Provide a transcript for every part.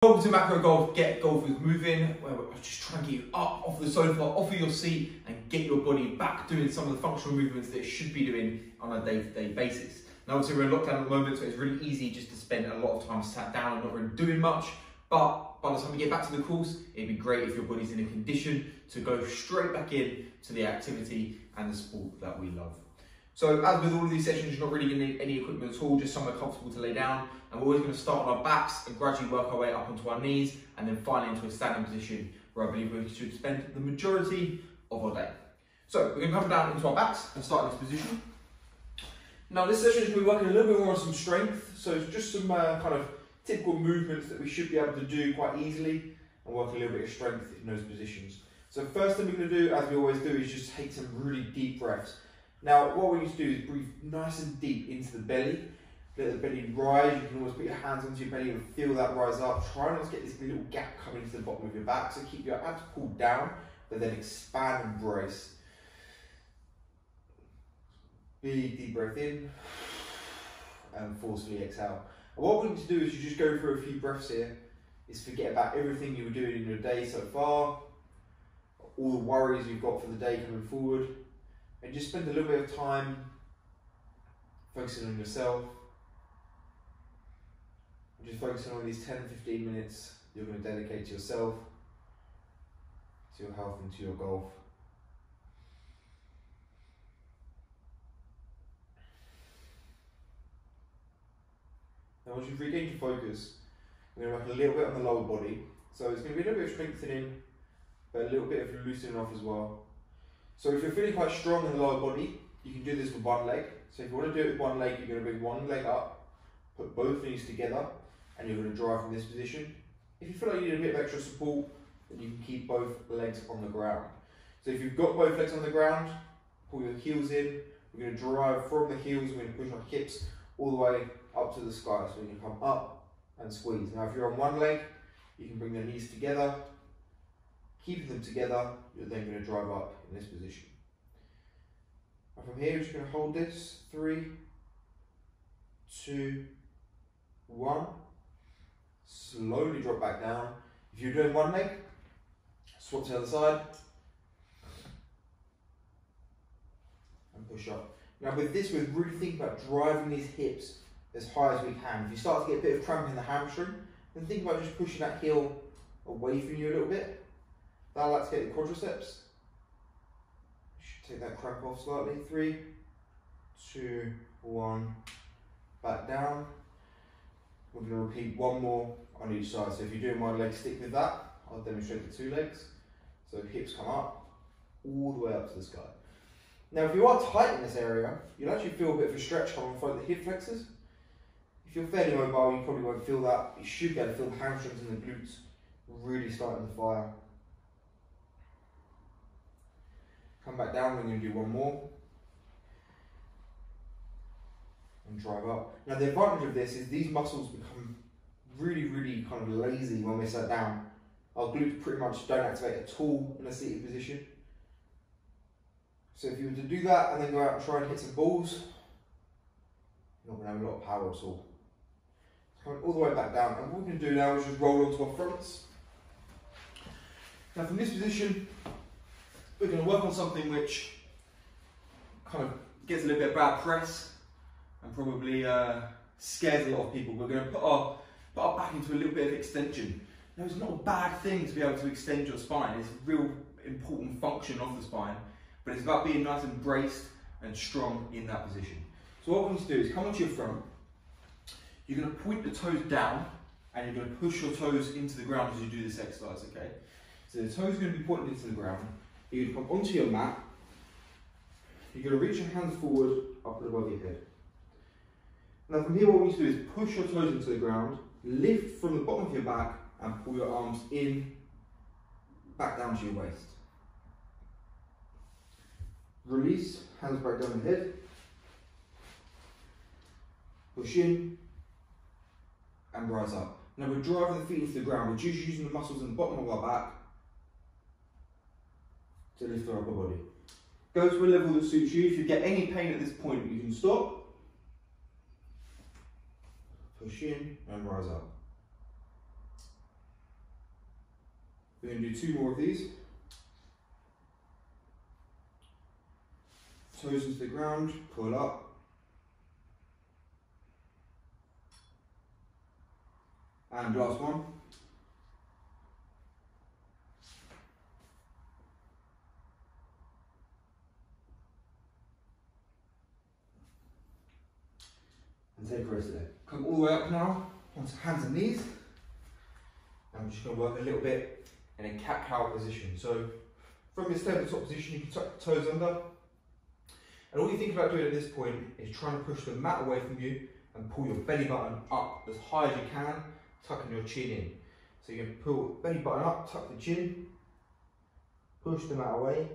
Welcome to Macro Golf, Get Golfers Moving, where we're just trying to get you up off the sofa, off of your seat, and get your body back doing some of the functional movements that it should be doing on a day-to-day basis. Now obviously we're in lockdown at the moment, so it's really easy just to spend a lot of time sat down and not really doing much, but by the time we get back to the course, it'd be great if your body's in a condition to go straight back in to the activity and the sport that we love. So as with all of these sessions, you're not really going to need any equipment at all, just somewhere comfortable to lay down. And we're always going to start on our backs and gradually work our way up onto our knees and then finally into a standing position where I believe we should spend the majority of our day. So we're going to come down into our backs and start in this position. Now this session is going to be working a little bit more on some strength. So it's just some kind of typical movements that we should be able to do quite easily and work a little bit of strength in those positions. So first thing we're going to do, as we always do, is just take some really deep breaths. Now, what we need to do is breathe nice and deep into the belly. Let the belly rise. You can always put your hands onto your belly and feel that rise up. Try not to get this little gap coming into the bottom of your back. So keep your abs pulled down, but then expand and brace. Big deep breath in and forcefully exhale. And what we need to do is you just go through a few breaths here. Is forget about everything you were doing in your day so far, all the worries you've got for the day coming forward. And just spend a little bit of time focusing on yourself. And just focusing on these 10-15 minutes you're going to dedicate to yourself, to your health and to your golf. Now once you've regained your focus, we're going to work a little bit on the lower body. So it's going to be a little bit of strengthening, but a little bit of loosening off as well. So if you're feeling quite strong in the lower body, you can do this with one leg. So if you want to do it with one leg, you're going to bring one leg up, put both knees together, and you're going to drive from this position. If you feel like you need a bit of extra support, then you can keep both legs on the ground. So if you've got both legs on the ground, pull your heels in. We're going to drive from the heels, we're going to push our hips all the way up to the sky. So we can come up and squeeze. Now if you're on one leg, you can bring the knees together. Keeping them together, you're then going to drive up in this position. And from here, you're just going to hold this. 3, 2, 1. Slowly drop back down. If you're doing one leg, swap to the other side. And push up. Now with this, we're really thinking about driving these hips as high as we can. If you start to get a bit of cramp in the hamstring, then think about just pushing that heel away from you a little bit. That'll activate the quadriceps. Should take that cramp off slightly. 3, 2, 1. Back down. We're going to repeat one more on each side. So if you're doing one leg, stick with that. I'll demonstrate the 2 legs. So hips come up, all the way up to the sky. Now if you are tight in this area, you'll actually feel a bit of a stretch coming from the hip flexors. If you're fairly mobile, you probably won't feel that. You should be able to feel the hamstrings and the glutes really starting to fire. Come back down, we're going to do one more. And drive up. Now the advantage of this is these muscles become really kind of lazy when we're sat down. Our glutes pretty much don't activate at all in a seated position. So if you were to do that and then go out and try and hit some balls, you're not going to have a lot of power at all. Coming all the way back down. And what we're going to do now is just roll onto our fronts. Now from this position, we're going to work on something which kind of gets a little bit of bad press and probably scares a lot of people. We're going to put our back into a little bit of extension. Now it's not a bad thing to be able to extend your spine. It's a real important function of the spine, but it's about being nice and braced and strong in that position. So what we need to do is come onto your front. You're going to point the toes down and you're going to push your toes into the ground as you do this exercise, okay? So the toes are going to be pointed into the ground. You're going to come onto your mat. You're going to reach your hands forward, up and above your head. Now from here what we need to do is push your toes into the ground, lift from the bottom of your back and pull your arms in, back down to your waist. Release, hands back down the head. Push in and rise up. Now we're driving the feet into the ground. We're just using the muscles in the bottom of our back to lift our upper body. Go to a level that suits you. If you get any pain at this point, you can stop. Push in and rise up. We're going to do 2 more of these. Toes into the ground, pull up. And last one. And take a rest there. Come all the way up now, onto hands and knees. And we're just going to work a little bit in a cat-cow position. So from your tabletop position, you can tuck the toes under. And all you think about doing at this point is trying to push the mat away from you and pull your belly button up as high as you can, tucking your chin in. So you're going to pull belly button up, tuck the chin, push the mat away,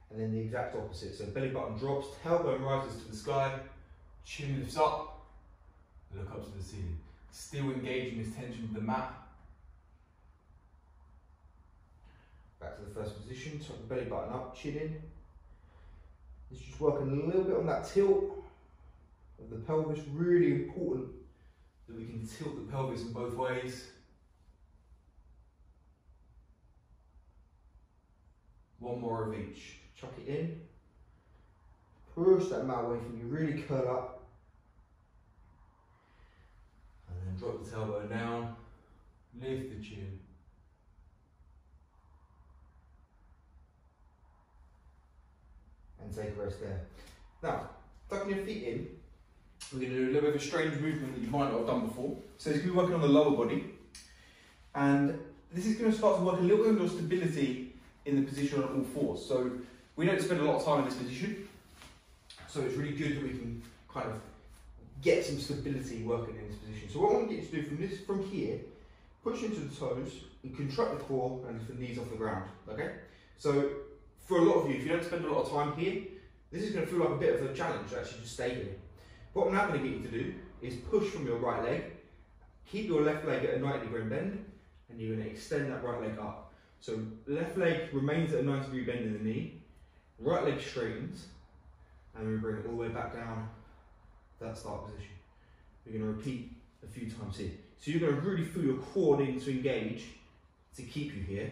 and then the exact opposite. So belly button drops, tailbone rises to the sky, chin lifts up, and look up to the ceiling. Still engaging this tension with the mat. Back to the first position, tuck the belly button up, chin in. It's just working a little bit on that tilt of the pelvis. Really important that we can tilt the pelvis in both ways. One more of each. Chuck it in. Push that mat away from you. Really curl up. And then drop the tailbone down. Lift the chin. And take a rest there. Now, tucking your feet in, we're going to do a little bit of a strange movement that you might not have done before. So it's going to be working on the lower body. And this is going to start to work a little bit on your stability in the position on all fours. So we don't spend a lot of time in this position. So it's really good that we can kind of get some stability working in this position. So what I want to get you to do from here, push into the toes and contract the core and lift the knees off the ground. Okay? So for a lot of you, if you don't spend a lot of time here, this is going to feel like a bit of a challenge to actually just stay here. What I'm now going to get you to do is push from your right leg, keep your left leg at a 90-degree bend, and you're going to extend that right leg up. So left leg remains at a 90-degree bend in the knee, right leg straightens, and we bring it all the way back down to that start position. We're going to repeat a few times here. So you're going to really feel your core needing to engage to keep you here.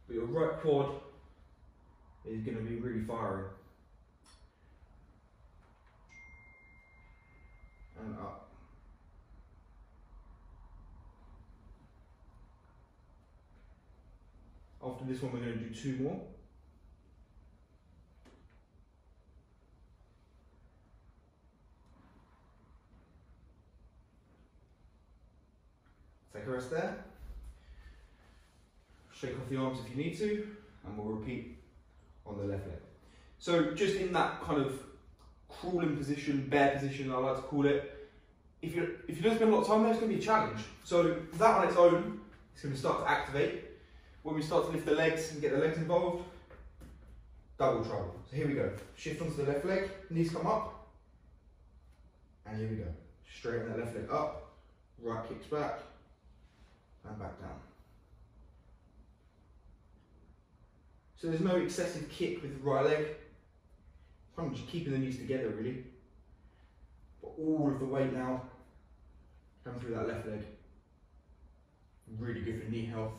But your right quad is going to be really firing. And up. After this one, we're going to do 2 more. Take a rest there. Shake off the arms if you need to, and we'll repeat on the left leg. So just in that kind of crawling position, bear position, I like to call it, if you don't spend a lot of time there, it's going to be a challenge. So that on its own, it's going to start to activate. When we start to lift the legs and get the legs involved, double trouble. So here we go. Shift onto the left leg, knees come up, and here we go. Straighten that left leg up, right kicks back, and back down. So there's no excessive kick with the right leg. Kind of just keeping the knees together really. But all of the weight now comes through that left leg. Really good for knee health.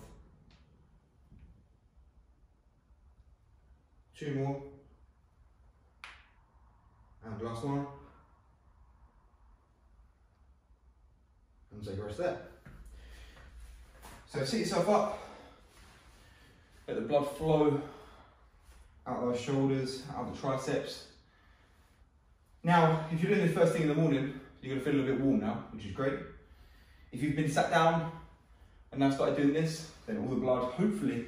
2 more. And last one. And take a rest there. So sit yourself up. Let the blood flow out those shoulders, out the triceps. Now, if you're doing this first thing in the morning, you're going to feel a little bit warm now, which is great. If you've been sat down and now started doing this, then all the blood, hopefully,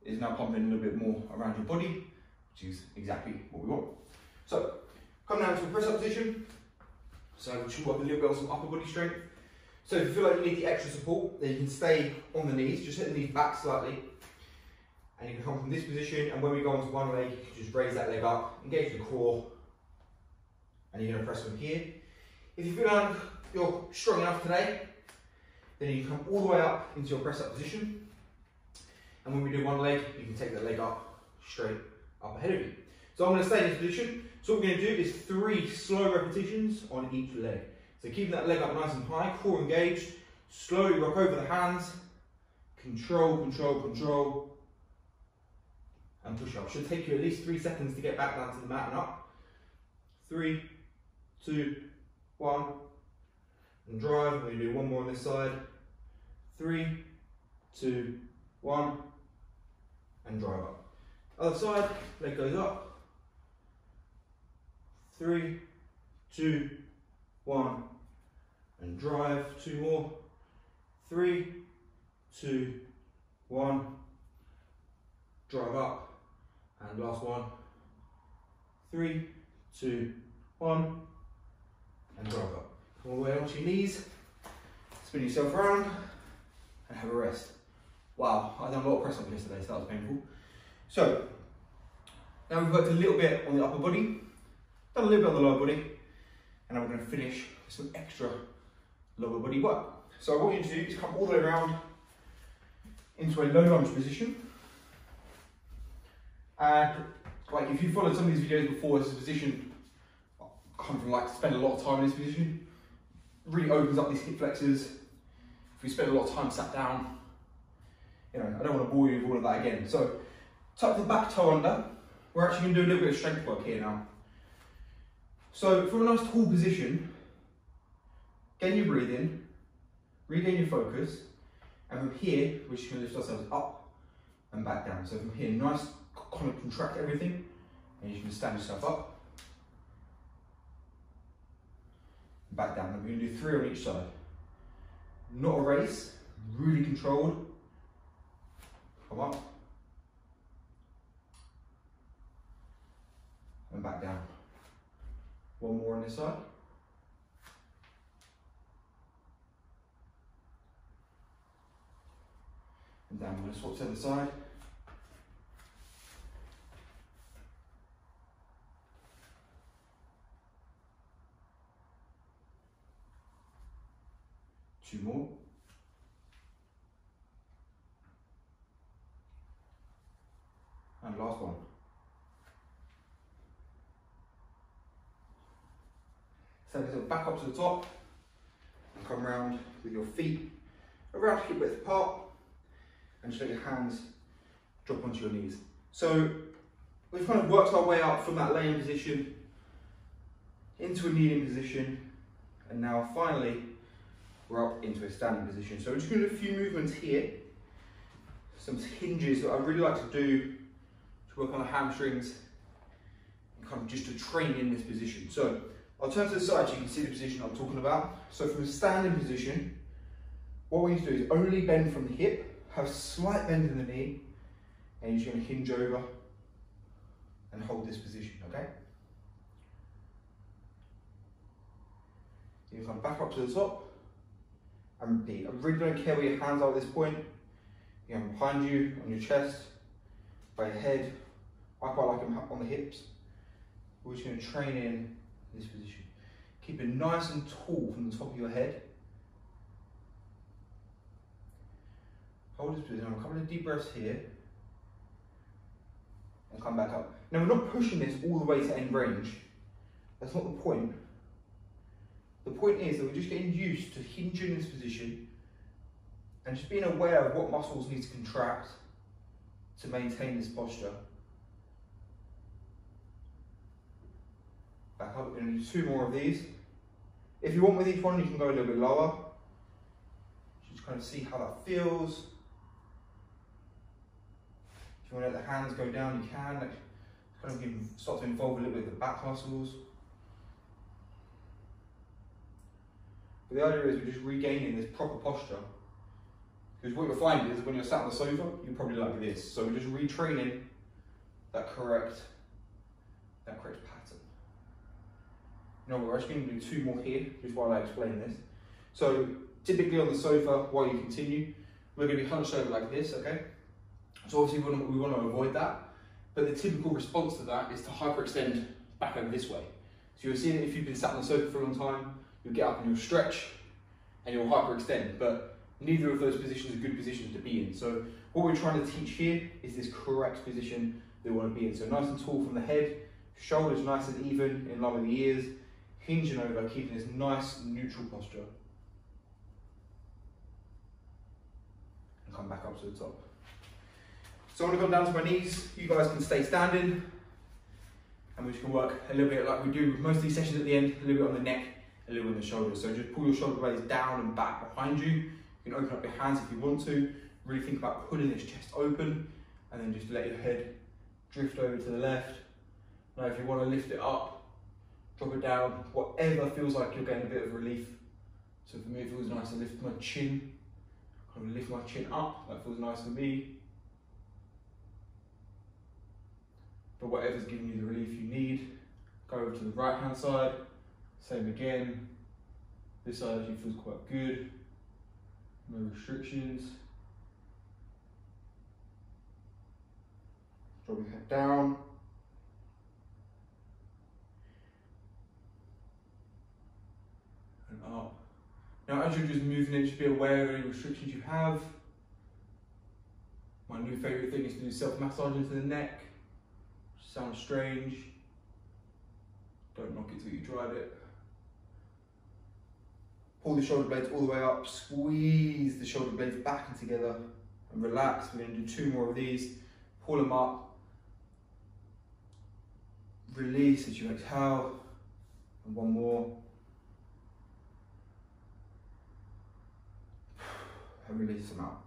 is now pumping a little bit more around your body, which is exactly what we want. So, come down to a press-up position. So we should work a little bit on some upper body strength. So if you feel like you need the extra support, then you can stay on the knees, just hit the knees back slightly. And you can come from this position, and when we go onto one leg, you can just raise that leg up, engage the core, and you're going to press from here. If you feel like you're strong enough today, then you can come all the way up into your press-up position. And when we do one leg, you can take the leg up, straight up ahead of you. So I'm going to stay in this position. So what we're going to do is 3 slow repetitions on each leg. So keeping that leg up nice and high, core engaged, Slowly rock over the hands. Control, control, control. And push up. Should take you at least 3 seconds to get back down to the mat and up. 3, 2, 1. And drive. We're going to do one more on this side. 3, 2, 1. And drive up. Other side, leg goes up. 3, 2, 1. And drive. 2 more. 3, 2, 1. Drive up. And last one. 3, 2, 1. And drive up. Come all the way onto your knees. Spin yourself around. And have a rest. Wow, I've done a lot of press up yesterday, so that was painful. So, now we've worked a little bit on the upper body, done a little bit on the lower body, and now we're going to finish with some extra lower body work. So what I want you to do is come all the way around into a low lunge position. And like if you followed some of these videos before, this position, I kind of like to spend a lot of time in this position. It really opens up these hip flexors. If you spend a lot of time sat down, you know, I don't want to bore you with all of that again. So tuck the back toe under. We're actually going to do a little bit of strength work here now. So from a nice tall position, gain your breathing, regain your focus, and from here, we're just going to lift ourselves up and back down. So from here, nice, kind of contract everything, and you can stand yourself up, back down. And we're going to do 3 on each side. Not a race, really controlled. Come up. And back down. One more on this side. And down, we're going to swap to the side. Two more. And last one. So back up to the top and come round with your feet around hip width apart, and just let your hands drop onto your knees. So we've kind of worked our way up from that laying position into a kneeling position, and now finally we're up into a standing position. So we're just going to do a few movements here, some hinges that I really like to do to work on the hamstrings and kind of just to train in this position. So I'll turn to the side so you can see the position I'm talking about. So from a standing position, what we need to do is only bend from the hip, have a slight bend in the knee, and you're just going to hinge over and hold this position, okay? You can come back up to the top and repeat. I really don't care where your hands are at this point. You know, behind you, on your chest, by your head. I quite like them on the hips. We're just going to train in this position. Keep it nice and tall from the top of your head. Hold this position. A couple of deep breaths here. And come back up. Now we're not pushing this all the way to end range. That's not the point. The point is that we're just getting used to hinging in this position and just being aware of what muscles need to contract to maintain this posture. Back up, we're going to do 2 more of these. If you want with each one, you can go a little bit lower. Just kind of see how that feels. If you want to let the hands go down, you can. Like, kind of start to involve a little bit of the back muscles. But the idea is we're just regaining this proper posture. Because what you'll find is when you're sat on the sofa, you're probably like this. So we're just retraining that correct pattern. You know, we're actually going to do 2 more here, just while I explain this. So typically on the sofa, while you continue, we're going to be hunched over like this, okay? So obviously we want to avoid that. But the typical response to that is to hyperextend back over this way. So you'll see that if you've been sat on the sofa for a long time, you'll get up and you'll stretch and you'll hyperextend. But neither of those positions are good positions to be in. So what we're trying to teach here is this correct position that we want to be in. So nice and tall from the head, shoulders nice and even in line with the ears, hinging over, keeping this nice neutral posture. back up to the top. So I'm going to come down to my knees. You guys can stay standing. And we just can work a little bit like we do with most of these sessions at the end, a little bit on the neck, a little bit on the shoulders. So just pull your shoulder blades down and back behind you. You can open up your hands if you want to. Really think about pulling this chest open, and then just let your head drift over to the left. Now if you want to lift it up, drop it down, whatever feels like you're getting a bit of relief. So for me it feels nice to lift my chin, kind of lift my chin up, that feels nice for me. But whatever's giving you the relief you need, go over to the right hand side, same again. This side actually feels quite good, no restrictions. Drop your head down. And up. Now as you're just moving it, just be aware of any restrictions you have. My new favourite thing is to do self-massage into the neck. Sounds strange. Don't knock it till you tried it. Pull the shoulder blades all the way up, squeeze the shoulder blades back and together and relax. We're going to do 2 more of these. Pull them up. Release as you exhale. And 1 more. And release them out.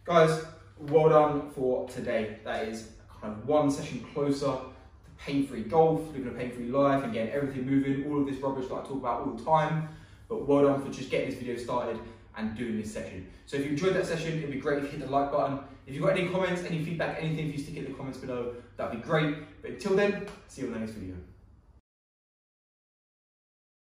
Guys, well done for today. That is kind of 1 session closer to pain-free golf, living a pain-free life and getting everything moving, all of this rubbish that I talk about all the time. But well done for just getting this video started and doing this session. So if you enjoyed that session, it'd be great if you hit the like button. If you've got any comments, any feedback, anything, if you stick it in the comments below, that'd be great. But until then, see you on the next video.